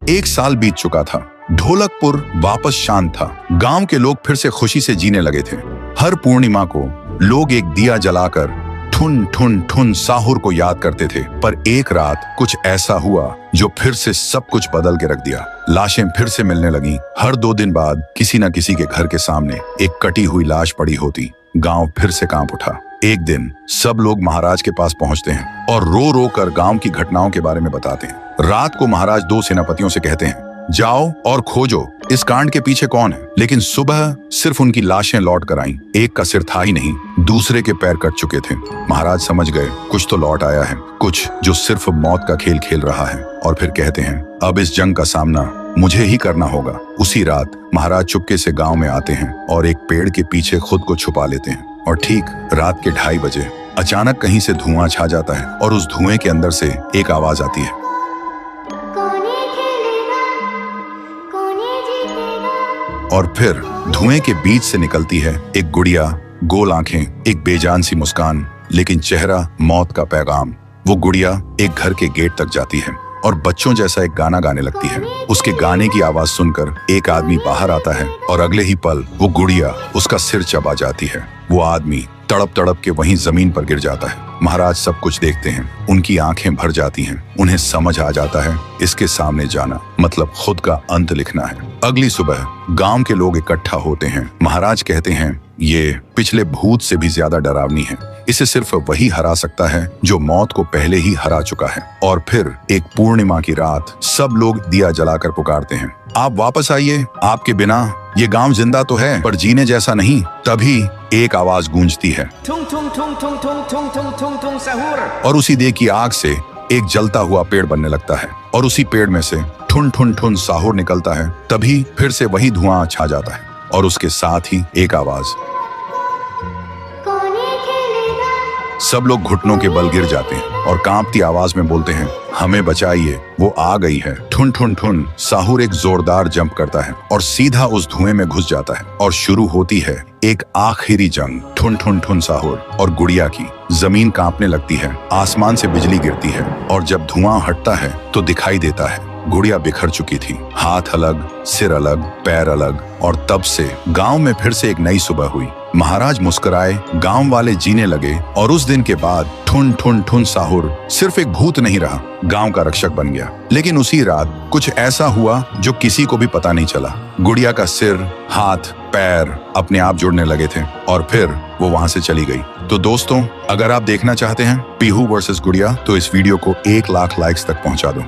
1 साल बीत चुका था। ढोलकपुर वापस शांत था। गांव के लोग फिर से खुशी से जीने लगे थे। हर पूर्णिमा को लोग एक दिया जलाकर ठुन ठुन ठुन साहुर को याद करते थे। पर एक रात कुछ ऐसा हुआ जो फिर से सब कुछ बदल के रख दिया। लाशें फिर से मिलने लगी। हर 2 दिन बाद किसी न किसी के घर के सामने एक कटी हुई लाश पड़ी होती। गांव फिर से कांप उठा। एक दिन सब लोग महाराज के पास पहुंचते हैं और रो रो कर गांव की घटनाओं के बारे में बताते हैं। रात को महाराज 2 सेनापतियों से कहते हैं, जाओ और खोजो इस कांड के पीछे कौन है। लेकिन सुबह सिर्फ उनकी लाशें लौट कर आईं। एक का सिर था ही नहीं, दूसरे के पैर कट चुके थे। महाराज समझ गए कुछ तो लौट आया है, कुछ जो सिर्फ मौत का खेल खेल रहा है। और फिर कहते हैं, अब इस जंग का सामना मुझे ही करना होगा। उसी रात महाराज चुपके से गांव में आते हैं और एक पेड़ के पीछे खुद को छुपा लेते हैं। और ठीक रात के 2:30 बजे अचानक कहीं से धुआं छा जाता है और उस धुएं के अंदर से एक आवाज आती है, और फिर धुएं के बीच से निकलती है एक गुड़िया, गोल आंखें, एक बेजान सी मुस्कान, लेकिन चेहरा मौत का पैगाम। वो गुड़िया एक घर के गेट तक जाती है और बच्चों जैसा एक गाना गाने लगती है। उसके गाने की आवाज सुनकर एक आदमी बाहर आता है और अगले ही पल वो गुड़िया उसका सिर चबा जाती है। वो आदमी तड़प तड़प के वहीं जमीन पर गिर जाता है। महाराज सब कुछ देखते हैं। उनकी आंखें भर जाती हैं। उन्हें समझ आ जाता है इसके सामने जाना मतलब खुद का अंत लिखना है। अगली सुबह गांव के लोग इकट्ठा होते हैं। महाराज कहते हैं, ये पिछले भूत से भी ज्यादा डरावनी है। इसे सिर्फ वही हरा सकता है जो मौत को पहले ही हरा चुका है। और फिर एक पूर्णिमा की रात सब लोग दिया जलाकर पुकारते हैं, आप वापस आइए, आपके बिना ये गांव जिंदा तो है पर जीने जैसा नहीं। तभी एक आवाज गूंजती है, ठुंग ठुंग ठुंग ठुंग ठुंग ठुंग ठुंग ठुंग ठुंग साहुर। और उसी देह की आग से एक जलता हुआ पेड़ बनने लगता है और उसी पेड़ में से ठुन ठुन ठुन साहुर निकलता है। तभी फिर से वही धुआं छा जाता है और उसके साथ ही एक आवाज। सब लोग घुटनों के बल गिर जाते हैं और कांपती आवाज में बोलते हैं, हमें बचाइए, वो आ गई है। ठुन ठुन ठुन साहुर एक जोरदार जंप करता है और सीधा उस धुएं में घुस जाता है और शुरू होती है एक आखिरी जंग। ठुन ठुन ठुन साहुर और गुड़िया की। जमीन कांपने लगती है, आसमान से बिजली गिरती है और जब धुआं हटता है तो दिखाई देता है गुड़िया बिखर चुकी थी। हाथ अलग, सिर अलग, पैर अलग। और तब से गांव में फिर से एक नई सुबह हुई। महाराज मुस्कुराए, गांव वाले जीने लगे और उस दिन के बाद ठुन ठुन ठुन साहुर सिर्फ एक भूत नहीं रहा, गांव का रक्षक बन गया। लेकिन उसी रात कुछ ऐसा हुआ जो किसी को भी पता नहीं चला। गुड़िया का सिर, हाथ, पैर अपने आप जुड़ने लगे थे और फिर वो वहां से चली गई। तो दोस्तों, अगर आप देखना चाहते हैं पीहू वर्सेस गुड़िया तो इस वीडियो को 1 लाख लाइक्स तक पहुंचा दो।